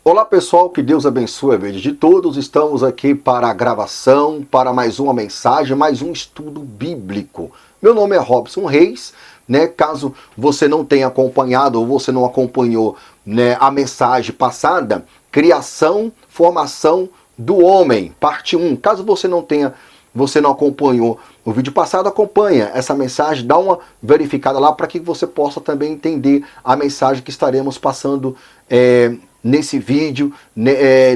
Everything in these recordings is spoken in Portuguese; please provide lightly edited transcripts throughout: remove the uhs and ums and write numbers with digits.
Olá pessoal, que Deus abençoe a vida de todos. Estamos aqui para a gravação, para mais uma mensagem, mais um estudo bíblico. Meu nome é Robson Reis, Caso você não tenha acompanhado ou você não acompanhou, a mensagem passada, criação, formação do homem, parte 1. Caso você não acompanhou o vídeo passado, acompanha essa mensagem, dá uma verificada lá para que você possa também entender a mensagem que estaremos passando nesse vídeo,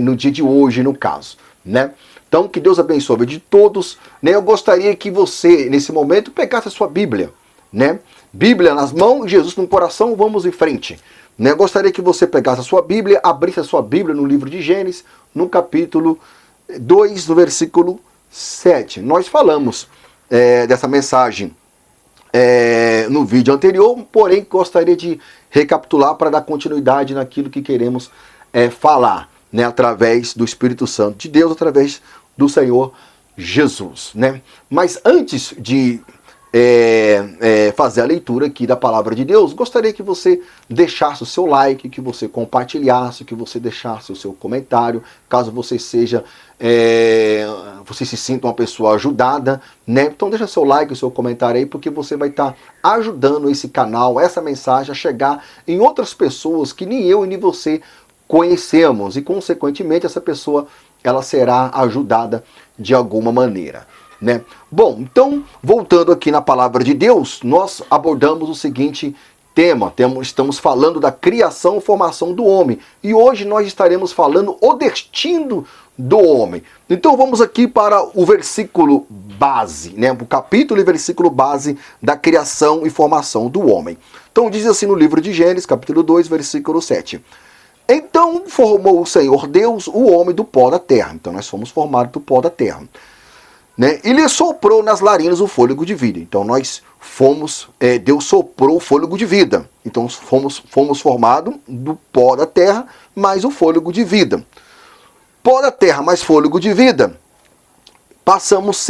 no dia de hoje, no caso, Então, que Deus abençoe a vida de todos, Eu gostaria que você, nesse momento, pegasse a sua Bíblia, Bíblia nas mãos, Jesus no coração, vamos em frente, Eu gostaria que você pegasse a sua Bíblia, abrisse a sua Bíblia no livro de Gênesis, no capítulo 2, no versículo 7. Nós falamos dessa mensagem no vídeo anterior, porém gostaria de recapitular para dar continuidade naquilo que queremos falar, através do Espírito Santo de Deus, através do Senhor Jesus, Mas antes de fazer a leitura aqui da palavra de Deus, gostaria que você deixasse o seu like, que você compartilhasse, que você deixasse o seu comentário, caso você você se sinta uma pessoa ajudada, Então deixa seu like, o seu comentário aí, porque você vai estar ajudando esse canal, essa mensagem a chegar em outras pessoas que nem eu e nem você conhecemos, e consequentemente essa pessoa ela será ajudada de alguma maneira. Bom, então, voltando aqui na palavra de Deus, nós abordamos o seguinte tema, estamos falando da criação e formação do homem, e hoje nós estaremos falando o destino do homem. Então vamos aqui para o versículo base, o capítulo e versículo base da criação e formação do homem. Então diz assim no livro de Gênesis, capítulo 2, versículo 7. Então formou o Senhor Deus o homem do pó da terra. Então nós fomos formados do pó da terra. E lhe soprou nas narinas o fôlego de vida. Então nós fomos, Deus soprou o fôlego de vida. Então fomos formados do pó da terra mais o fôlego de vida. Pó da terra mais fôlego de vida, passamos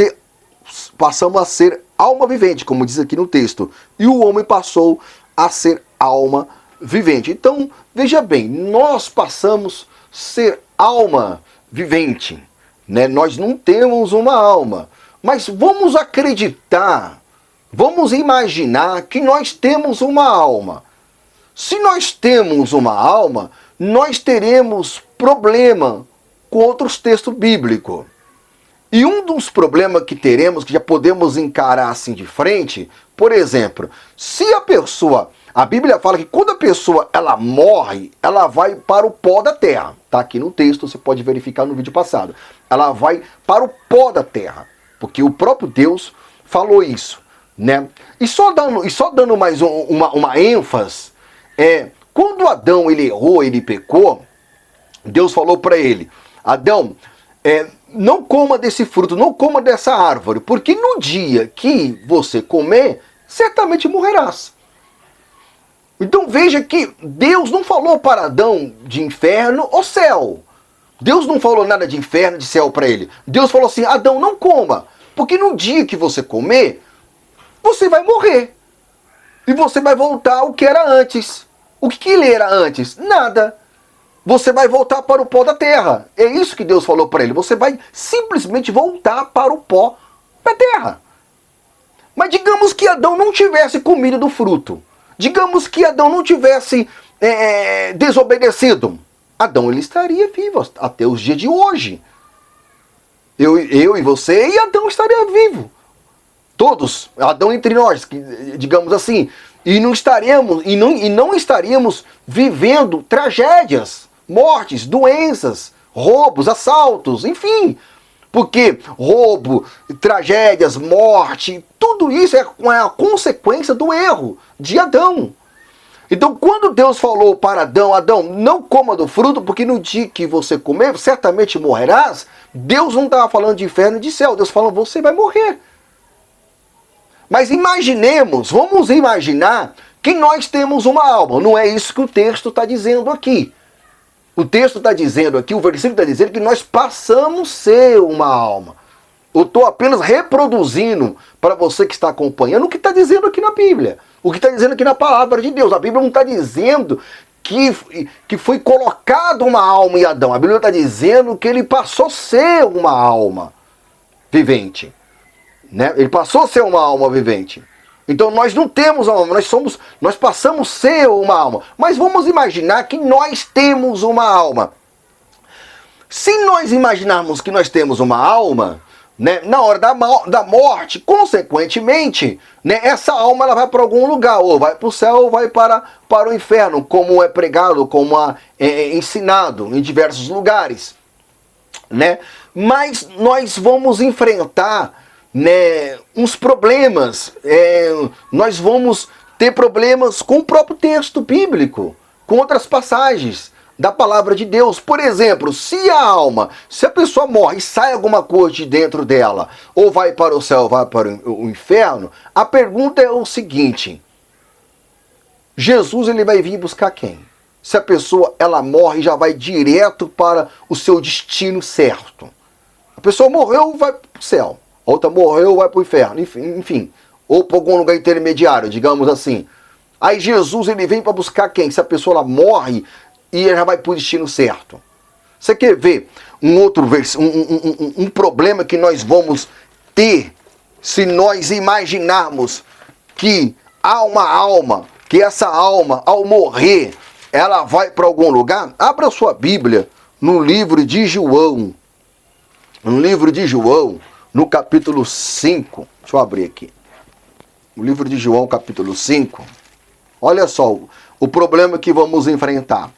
a ser alma vivente, como diz aqui no texto. E o homem passou a ser alma vivente. Então, veja bem, nós passamos a ser alma vivente. Nós não temos uma alma, mas vamos acreditar, vamos imaginar que nós temos uma alma. Se nós temos uma alma, nós teremos problema com outros textos bíblicos. E um dos problemas que teremos, que já podemos encarar assim de frente, por exemplo, se a Bíblia fala que quando a pessoa ela morre, ela vai para o pó da terra. Está aqui no texto, você pode verificar no vídeo passado. Ela vai para o pó da terra, porque o próprio Deus falou isso, E só dando mais uma ênfase, quando Adão ele errou, ele pecou, Deus falou para ele: Adão, não coma desse fruto, não coma dessa árvore, porque no dia que você comer, certamente morrerás. Então veja que Deus não falou para Adão de inferno ou céu. Deus não falou nada de inferno, de céu para ele. Deus falou assim: Adão, não coma, porque no dia que você comer, você vai morrer. E você vai voltar ao que era antes. O que ele era antes? Nada. Você vai voltar para o pó da terra. É isso que Deus falou para ele. Você vai simplesmente voltar para o pó da terra. Mas digamos que Adão não tivesse comido do fruto. Digamos que Adão não tivesse desobedecido. Adão ele estaria vivo até os dias de hoje. Eu e você e Adão estaria vivo. Todos, Adão entre nós, digamos assim. E não estaríamos vivendo tragédias, mortes, doenças, roubos, assaltos, enfim. Porque roubo, tragédias, morte, tudo isso é a consequência do erro de Adão. Então, quando Deus falou para Adão: Adão, não coma do fruto, porque no dia que você comer, certamente morrerás, Deus não estava falando de inferno e de céu. Deus falou: você vai morrer. Mas vamos imaginar que nós temos uma alma. Não é isso que o texto está dizendo aqui. O texto está dizendo aqui, o versículo está dizendo que nós passamos a ser uma alma. Eu estou apenas reproduzindo para você que está acompanhando o que está dizendo aqui na Bíblia. O que está dizendo aqui na palavra de Deus. A Bíblia não está dizendo que foi colocado uma alma em Adão. A Bíblia está dizendo que ele passou a ser uma alma vivente. Né? Ele passou a ser uma alma vivente. Então nós não temos uma alma, nós passamos a ser uma alma. Mas vamos imaginar que nós temos uma alma. Se nós imaginarmos que nós temos uma alma, né, na hora da morte, consequentemente, né, essa alma ela vai para algum lugar, ou vai para o céu ou vai para o inferno, como é pregado, como é ensinado em diversos lugares. Né? Mas nós vamos enfrentar, né, uns problemas, nós vamos ter problemas com o próprio texto bíblico, com outras passagens da palavra de Deus. Por exemplo, se a pessoa morre e sai alguma coisa de dentro dela, ou vai para o céu ou vai para o inferno, a pergunta é o seguinte: Jesus ele vai vir buscar quem? Se a pessoa ela morre e já vai direto para o seu destino certo. A pessoa morreu, vai para o céu. A outra morreu, vai para o inferno. Enfim, ou para algum lugar intermediário, digamos assim. Aí Jesus ele vem para buscar quem? Se a pessoa ela morre e ela já vai para o destino certo. Você quer ver um problema que nós vamos ter se nós imaginarmos que há uma alma, que essa alma, ao morrer, ela vai para algum lugar? Abra sua Bíblia no livro de João. No livro de João, no capítulo 5. Deixa eu abrir aqui. O livro de João, capítulo 5. Olha só o problema que vamos enfrentar.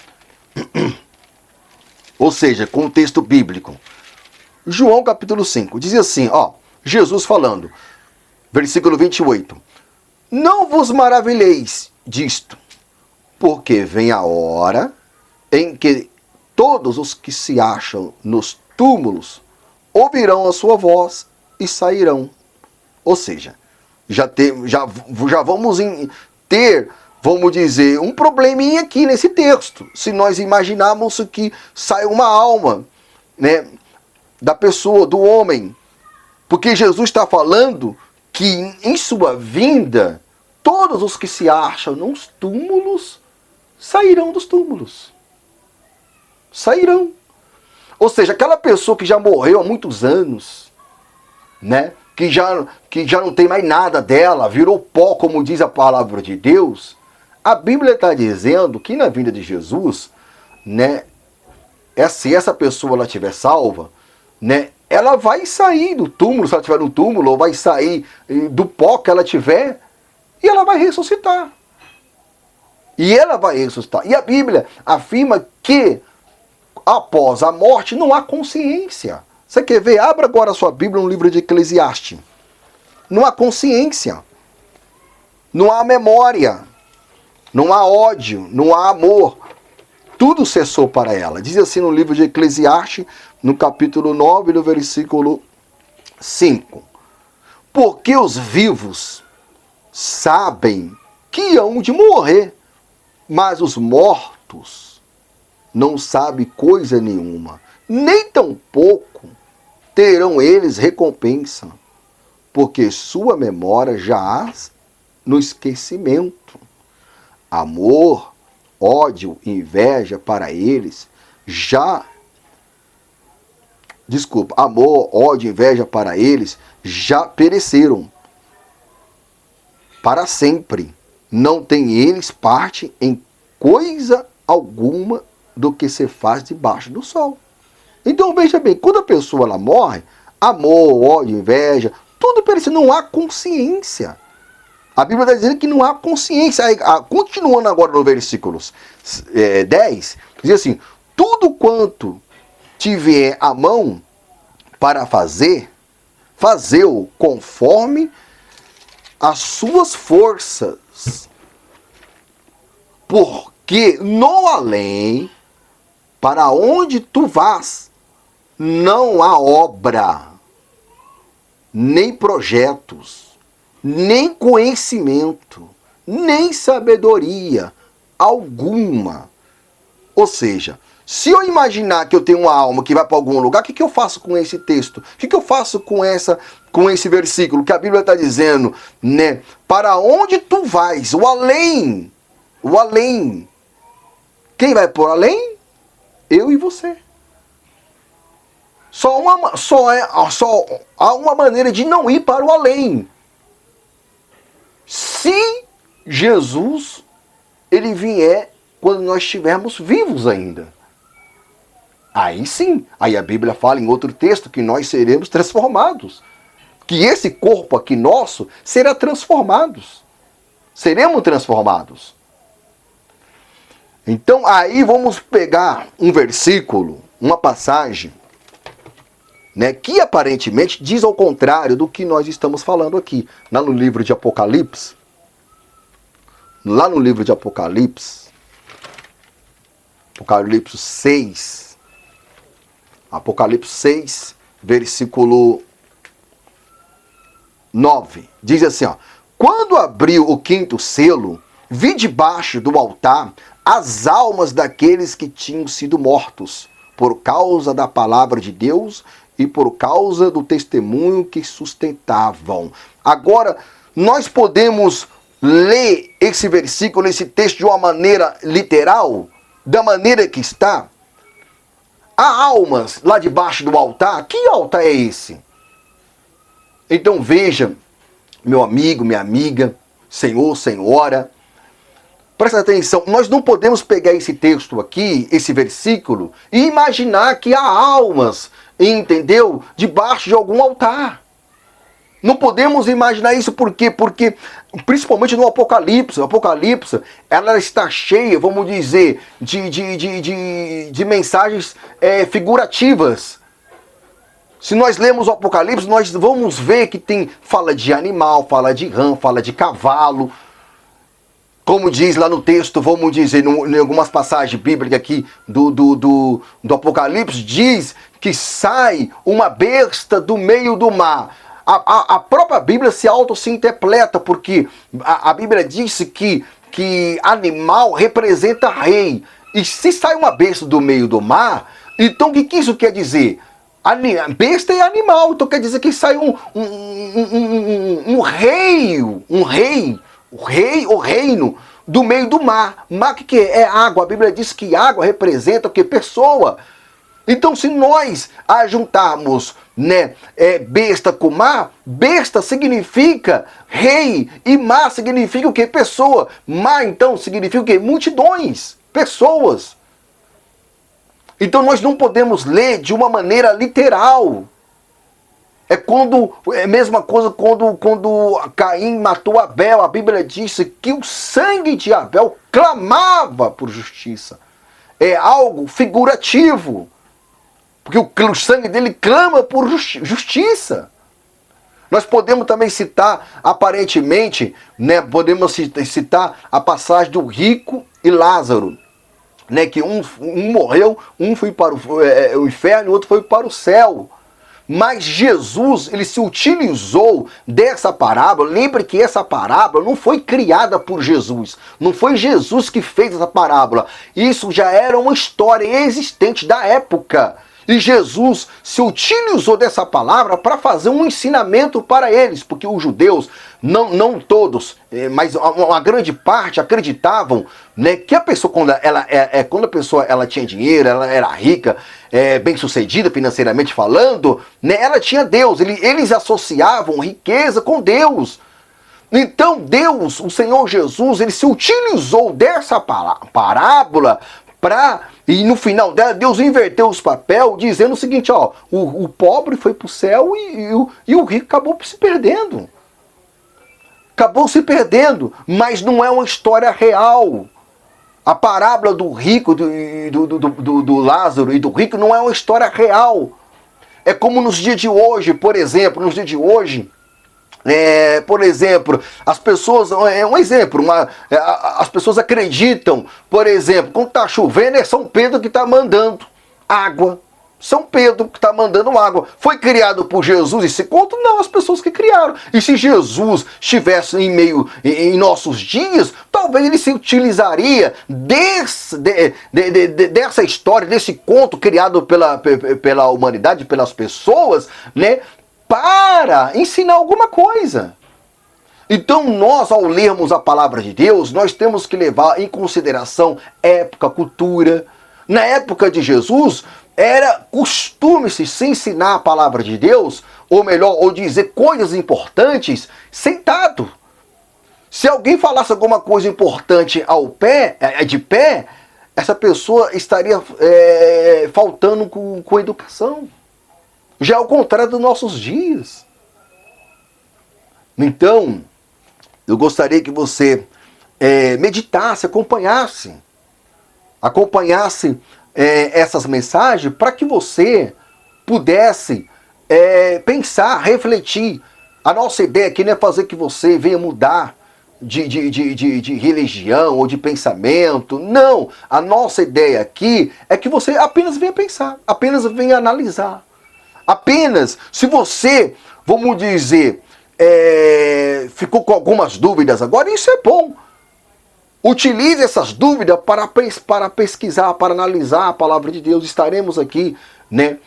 Ou seja, contexto bíblico. João, capítulo 5. Diz assim, ó, Jesus falando, versículo 28. Não vos maravilheis disto, porque vem a hora em que todos os que se acham nos túmulos ouvirão a sua voz e sairão. Ou seja, já vamos ter, vamos dizer, um probleminha aqui nesse texto. Se nós imaginarmos que sai uma alma, né, da pessoa, do homem. Porque Jesus está falando que em sua vinda, todos os que se acham nos túmulos sairão dos túmulos. Sairão. Ou seja, aquela pessoa que já morreu há muitos anos, né? Que já não tem mais nada dela, virou pó, como diz a palavra de Deus. A Bíblia está dizendo que na vinda de Jesus, né? Se essa pessoa ela estiver salva, né? Ela vai sair do túmulo, se ela estiver no túmulo, ou vai sair do pó que ela tiver, e ela vai ressuscitar. E ela vai ressuscitar. E a Bíblia afirma que após a morte não há consciência. Você quer ver? Abra agora a sua Bíblia no livro de Eclesiastes. Não há consciência. Não há memória. Não há ódio. Não há amor. Tudo cessou para ela. Diz assim no livro de Eclesiastes, no capítulo 9, no versículo 5. Porque os vivos sabem que hão de morrer, mas os mortos não sabem coisa nenhuma, nem tampouco terão eles recompensa, porque sua memória jaz no esquecimento. Amor, ódio, inveja para eles amor, ódio, inveja para eles já pereceram para sempre. Não tem eles parte em coisa alguma do que se faz debaixo do sol. Então veja bem, quando a pessoa ela morre, amor, ódio, inveja, tudo perece, não há consciência. A Bíblia está dizendo que não há consciência. Continuando agora no versículo 10, diz assim, tudo quanto tiver a mão para fazê-o conforme as suas forças, porque no além, para onde tu vás, não há obra, nem projetos, nem conhecimento, nem sabedoria alguma. Ou seja, se eu imaginar que eu tenho uma alma que vai para algum lugar, o que eu faço com esse texto? O que eu faço com esse versículo que a Bíblia está dizendo, né? Para onde tu vais? O além. Quem vai por além? Eu e você. Só há uma maneira de não ir para o além. Se Jesus ele vier quando nós estivermos vivos ainda. Aí sim, aí a Bíblia fala em outro texto que nós seremos transformados. Que esse corpo aqui nosso será transformado. Seremos transformados. Então aí vamos pegar um versículo, uma passagem, né, que aparentemente diz ao contrário do que nós estamos falando aqui. Lá no livro de Apocalipse. Lá no livro de Apocalipse. Apocalipse 6. Apocalipse 6, versículo 9. Diz assim, ó. Quando abriu o quinto selo, vi debaixo do altar as almas daqueles que tinham sido mortos, por causa da palavra de Deus e por causa do testemunho que sustentavam. Agora, nós podemos ler esse versículo, esse texto de uma maneira literal, da maneira que está. Há almas lá debaixo do altar. Que altar é esse? Então veja, meu amigo, minha amiga, senhor, senhora, presta atenção, nós não podemos pegar esse texto aqui, esse versículo, e imaginar que há almas, entendeu? Debaixo de algum altar. Não podemos imaginar isso por quê? Porque, principalmente no Apocalipse, ela está cheia, vamos dizer, de mensagens figurativas. Se nós lemos o Apocalipse, nós vamos ver que fala de animal, fala de rã, fala de cavalo. Como diz lá no texto, vamos dizer, em algumas passagens bíblicas aqui do Apocalipse, diz que sai uma besta do meio do mar. A própria Bíblia se interpreta, porque a Bíblia disse que animal representa rei. E se sai uma besta do meio do mar, então o que isso quer dizer? Besta é animal, então quer dizer que sai o reino do meio do mar. Mar que é água. A Bíblia diz que água representa o que? Pessoa. Então se nós ajuntarmos, né, besta com mar, besta significa rei e mar significa o que? Pessoa. Mar então significa o que? Multidões, pessoas. Então nós não podemos ler de uma maneira literal. É a mesma coisa quando Caim matou Abel. A Bíblia disse que o sangue de Abel clamava por justiça. É algo figurativo. Porque o sangue dele clama por justiça. Nós podemos também citar, aparentemente, né, podemos citar a passagem do rico e Lázaro. Né, que um morreu, um foi para o inferno e o outro foi para o céu. Mas Jesus, ele se utilizou dessa parábola. Lembre que essa parábola não foi criada por Jesus. Não foi Jesus que fez essa parábola. Isso já era uma história existente da época. E Jesus se utilizou dessa palavra para fazer um ensinamento para eles, porque os judeus, não todos, mas uma grande parte acreditavam, né, que a pessoa, quando a pessoa ela tinha dinheiro, ela era rica, bem sucedida financeiramente falando, né, ela tinha Deus. Eles associavam riqueza com Deus. Então Deus, o Senhor Jesus, ele se utilizou dessa parábola e no final dela, Deus inverteu os papéis, dizendo o seguinte, ó, o pobre foi para o céu e o rico acabou se perdendo. Acabou se perdendo, mas não é uma história real. A parábola do rico, do Lázaro e do rico não é uma história real. É como nos dias de hoje, por exemplo, por exemplo, as pessoas, um exemplo, as pessoas acreditam, por exemplo, quando está chovendo, é São Pedro que está mandando água. São Pedro que está mandando água. Foi criado por Jesus esse conto? Não, as pessoas que criaram. E se Jesus estivesse em nossos dias, talvez ele se utilizaria dessa história, desse conto criado pela humanidade, pelas pessoas, né, para ensinar alguma coisa. Então nós, ao lermos a palavra de Deus, nós temos que levar em consideração época, cultura. Na época de Jesus, era costume-se se ensinar a palavra de Deus, ou melhor, ou dizer coisas importantes, sentado. Se alguém falasse alguma coisa importante de pé, essa pessoa estaria faltando com educação. Já ao contrário dos nossos dias. Então, eu gostaria que você meditasse, acompanhasse essas mensagens para que você pudesse pensar, refletir. A nossa ideia aqui não é fazer que você venha mudar de religião ou de pensamento. Não! A nossa ideia aqui é que você apenas venha pensar, apenas venha analisar. Apenas, se você, vamos dizer, ficou com algumas dúvidas agora, isso é bom. Utilize essas dúvidas para pesquisar, para analisar a palavra de Deus. Estaremos aqui, né,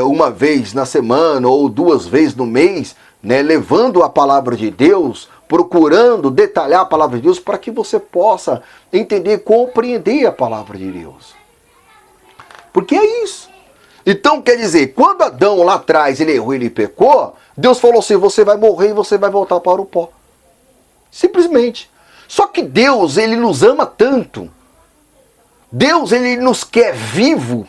uma vez na semana ou 2 vezes no mês, né, levando a palavra de Deus, procurando detalhar a palavra de Deus para que você possa entender, compreender a palavra de Deus. Porque é isso. Então, quer dizer, quando Adão lá atrás ele errou, ele pecou, Deus falou assim, você vai morrer e você vai voltar para o pó. Simplesmente. Só que Deus, ele nos ama tanto. Deus, ele nos quer vivo.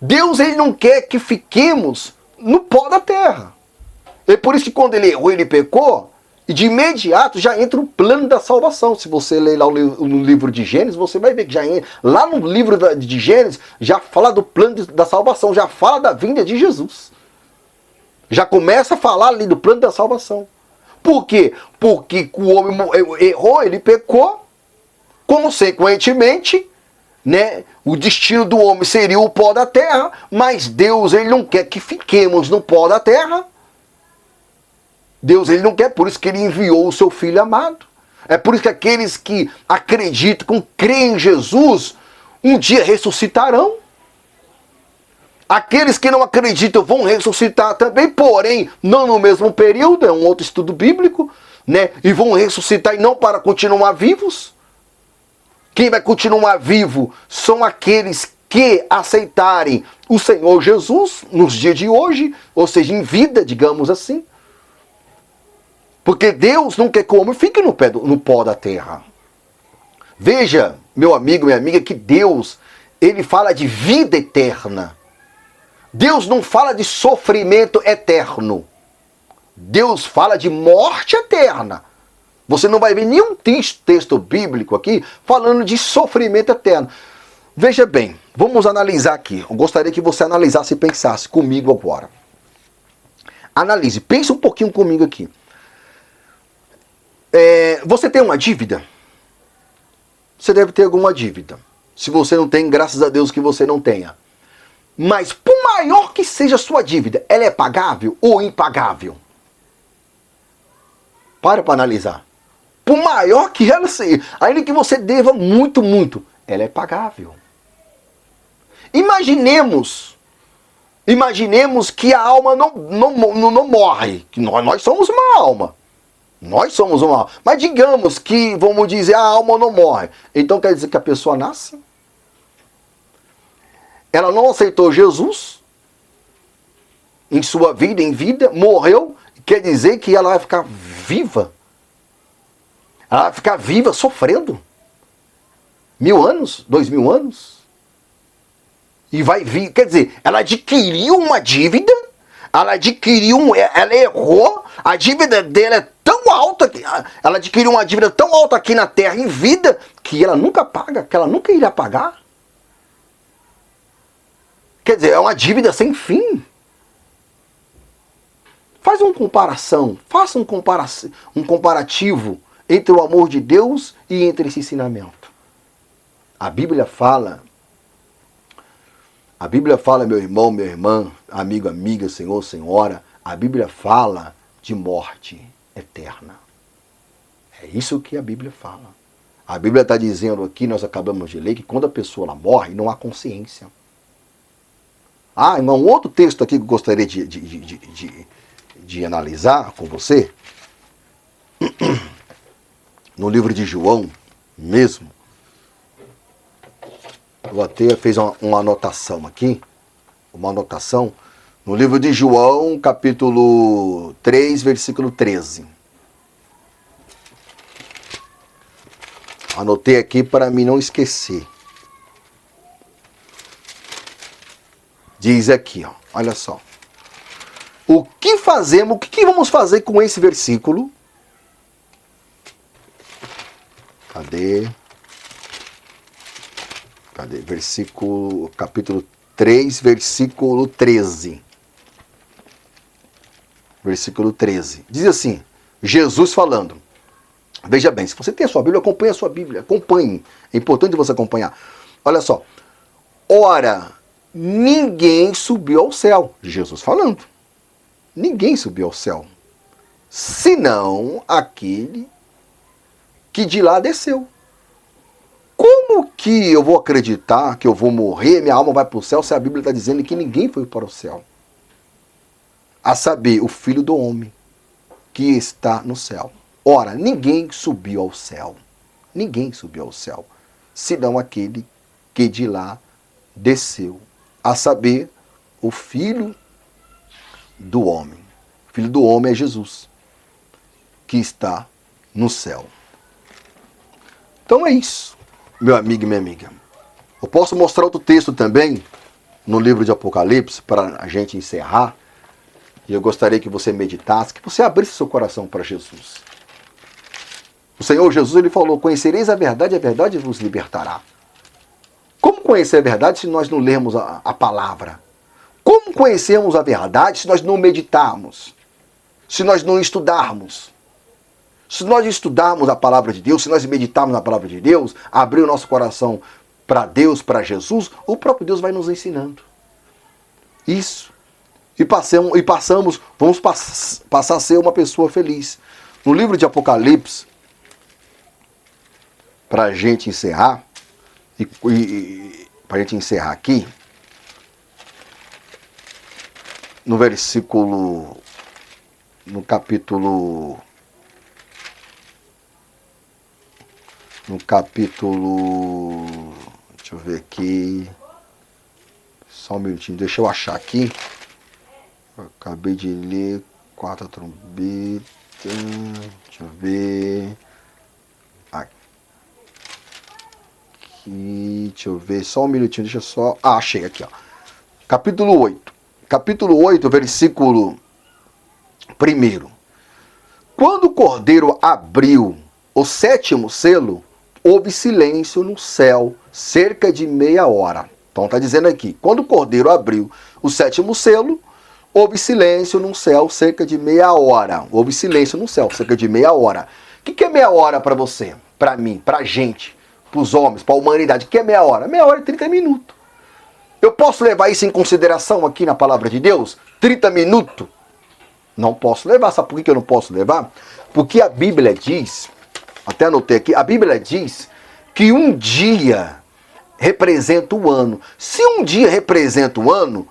Deus, ele não quer que fiquemos no pó da terra. É por isso que quando ele errou, ele pecou, e de imediato já entra o plano da salvação. Se você ler lá no livro de Gênesis, você vai ver que já entra, lá no livro de Gênesis, já fala do plano da salvação, já fala da vinda de Jesus. Já começa a falar ali do plano da salvação. Por quê? Porque o homem errou, ele pecou, consequentemente, né, o destino do homem seria o pó da terra, mas Deus, ele não quer que fiquemos no pó da terra. Deus, ele não quer, por isso que ele enviou o seu Filho amado. É por isso que aqueles que acreditam, creem em Jesus, um dia ressuscitarão. Aqueles que não acreditam vão ressuscitar também, porém, não no mesmo período, é um outro estudo bíblico, né? E vão ressuscitar e não para continuar vivos. Quem vai continuar vivo são aqueles que aceitarem o Senhor Jesus nos dias de hoje, ou seja, em vida, digamos assim. Porque Deus não quer que o homem fique no pó da terra. Veja, meu amigo, minha amiga, que Deus, ele fala de vida eterna. Deus não fala de sofrimento eterno. Deus fala de morte eterna. Você não vai ver nenhum texto bíblico aqui falando de sofrimento eterno. Veja bem, vamos analisar aqui. Eu gostaria que você analisasse e pensasse comigo agora. Analise, pense um pouquinho comigo aqui. Você tem uma dívida? Você deve ter alguma dívida. Se você não tem, graças a Deus que você não tenha. Mas por maior que seja a sua dívida, ela é pagável ou impagável? Para analisar. Por maior que ela seja, ainda que você deva muito, muito, ela é pagável. Imaginemos que a alma não morre, que nós somos uma alma. Nós somos uma alma. Mas digamos que, vamos dizer, a alma não morre. Então quer dizer que a pessoa nasce? Ela não aceitou Jesus em sua vida, em vida, morreu, quer dizer que ela vai ficar viva. Ela vai ficar viva sofrendo. 1000 anos, 2000 anos. E vai vir, quer dizer, ela adquiriu uma dívida, ela errou, a dívida dela é tão alta, ela adquiriu uma dívida tão alta aqui na terra em vida, que ela nunca paga, que ela nunca irá pagar. Quer dizer, é uma dívida sem fim. Faça um comparativo entre o amor de Deus e entre esse ensinamento. A Bíblia fala, meu irmão, minha irmã, amigo, amiga, senhor, senhora, a Bíblia fala de morte eterna. É isso que a Bíblia fala. A Bíblia está dizendo aqui, nós acabamos de ler, que quando a pessoa ela morre, não há consciência. Ah, irmão, outro texto aqui que eu gostaria de analisar com você. no livro de João mesmo, eu até fiz uma anotação aqui, no livro de João, capítulo 3, versículo 13. Anotei aqui para mim não esquecer. Diz aqui, ó, olha só. O que vamos fazer com esse versículo? Cadê? Versículo, capítulo 3, versículo 13. Versículo 13. Diz assim, Jesus falando. Veja bem, se você tem a sua Bíblia, acompanhe a sua Bíblia. Acompanhe. É importante você acompanhar. Olha só. Ora, ninguém subiu ao céu. Jesus falando. Ninguém subiu ao céu. Senão aquele que de lá desceu. Como que eu vou acreditar que eu vou morrer, minha alma vai para o céu, se a Bíblia está dizendo que ninguém foi para o céu? A saber, o Filho do Homem, que está no céu. Ora, ninguém subiu ao céu. Ninguém subiu ao céu, senão aquele que de lá desceu. A saber, o Filho do Homem. O Filho do Homem é Jesus, que está no céu. Então é isso, meu amigo e minha amiga. Eu posso mostrar outro texto também, no livro de Apocalipse, para a gente encerrar. E eu gostaria que você meditasse, que você abrisse seu coração para Jesus. O Senhor Jesus, ele falou, conhecereis a verdade vos libertará. Como conhecer a verdade se nós não lermos a palavra? Como conhecermos a verdade se nós não meditarmos? Se nós não estudarmos? Se nós estudarmos a palavra de Deus, se nós meditarmos na palavra de Deus, abrir o nosso coração para Deus, para Jesus, o próprio Deus vai nos ensinando. Isso. Vamos passar a ser uma pessoa feliz. No livro de Apocalipse, para a gente encerrar, para a gente encerrar aqui, no capítulo, deixa eu ver aqui, só um minutinho, deixa eu achar aqui, eu acabei de ler, 4 trombetas, deixa eu ver, aqui, deixa eu ver, só um minutinho, deixa eu só, achei aqui, ó, capítulo 8, versículo 1. Quando o Cordeiro abriu o 7º selo, houve silêncio no céu, cerca de meia hora. Então está dizendo aqui, quando o Cordeiro abriu o 7º selo, houve silêncio no céu, cerca de meia hora. Houve silêncio no céu, cerca de meia hora. O que é meia hora para você, para mim, para a gente, para os homens, para a humanidade? O que é meia hora? Meia hora é 30 minutos. Eu posso levar isso em consideração aqui na palavra de Deus? 30 minutos? Não posso levar. Sabe por que eu não posso levar? Porque a Bíblia diz, até anotei aqui, a Bíblia diz que um dia representa o ano. Se um dia representa o ano,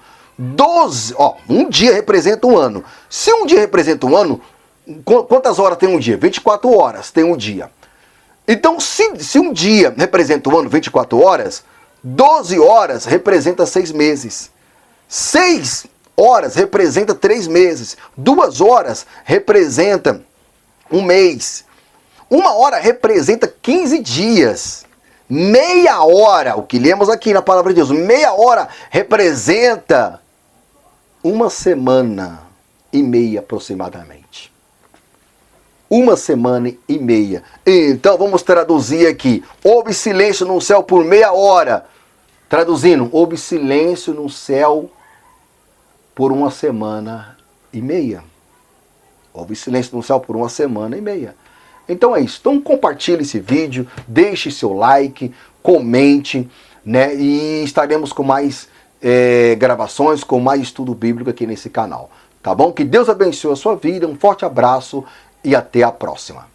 um dia representa um ano. Se um dia representa um ano, quantas horas tem um dia? 24 horas tem um dia. Então, se um dia representa o ano, 24 horas, 12 horas representa 6 meses. 6 horas representa 3 meses. 2 horas representa 1 mês. 1 hora representa 15 dias. Meia hora, o que lemos aqui na palavra de Deus, meia hora representa 1 semana e meia aproximadamente. 1 semana e meia. Então vamos traduzir aqui. Houve silêncio no céu por meia hora. Traduzindo, houve silêncio no céu por 1 semana e meia. Houve silêncio no céu por 1 semana e meia. Então é isso. Então compartilhe esse vídeo, deixe seu like, comente, né? E estaremos com mais gravações, com mais estudo bíblico aqui nesse canal. Tá bom? Que Deus abençoe a sua vida. Um forte abraço e até a próxima.